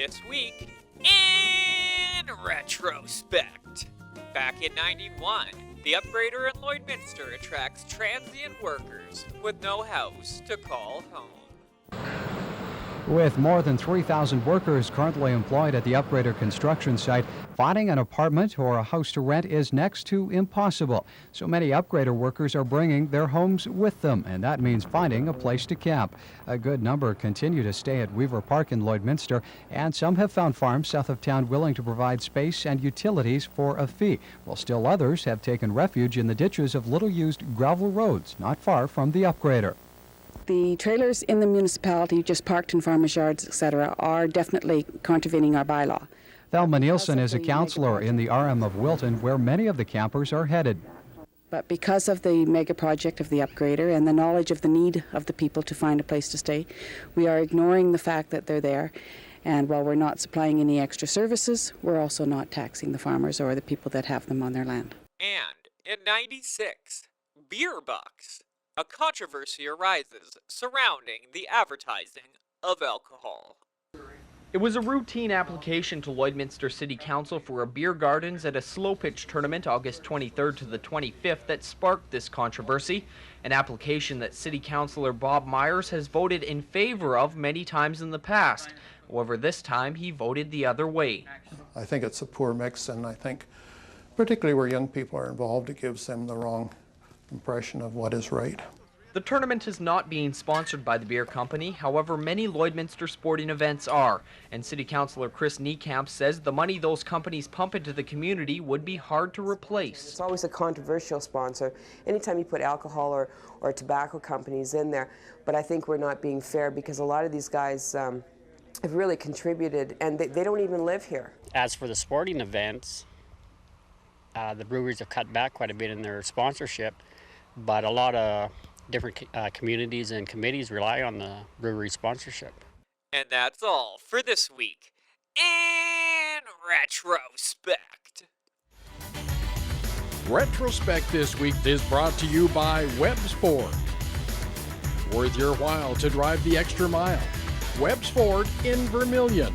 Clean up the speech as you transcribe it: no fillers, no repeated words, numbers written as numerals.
This week in Retrospect. Back in '91, the upgrader in Lloydminster attracts transient workers with no house to call home. With more than 3,000 workers currently employed at the upgrader construction site, finding an apartment or a house to rent is next to impossible. So many upgrader workers are bringing their homes with them, and that means finding a place to camp. A good number continue to stay at Weaver Park in Lloydminster, and some have found farms south of town willing to provide space and utilities for a fee, while still others have taken refuge in the ditches of little-used gravel roads not far from the upgrader. The trailers in the municipality, just parked in farmers' yards, etc., are definitely contravening our bylaw. Thelma Nielsen is a councillor in the RM of Wilton, where many of the campers are headed. But because of the mega project of the upgrader and the knowledge of the need of the people to find a place to stay, we are ignoring the fact that they're there. And while we're not supplying any extra services, we're also not taxing the farmers or the people that have them on their land. And in '96, beer bucks. A controversy arises surrounding the advertising of alcohol. It was a routine application to Lloydminster City Council for a beer gardens at a slow pitch tournament August 23rd to the 25th that sparked this controversy, an application that City Councillor Bob Myers has voted in favor of many times in the past. However, this time he voted the other way. I think it's a poor mix, and I think particularly where young people are involved, it gives them the wrong impression of what is right. The tournament is not being sponsored by the beer company, however many Lloydminster sporting events are, and City Councillor Chris Niekamp says the money those companies pump into the community would be hard to replace. It's always a controversial sponsor anytime you put alcohol or tobacco companies in there, but I think we're not being fair because a lot of these guys have really contributed, and they don't even live here. As for the sporting events, the breweries have cut back quite a bit in their sponsorship, but a lot of different communities and committees rely on the brewery sponsorship. And that's all for this week in Retrospect. Retrospect this week is brought to you by Webb's Ford. Worth your while to drive the extra mile. Webb's Ford in Vermilion.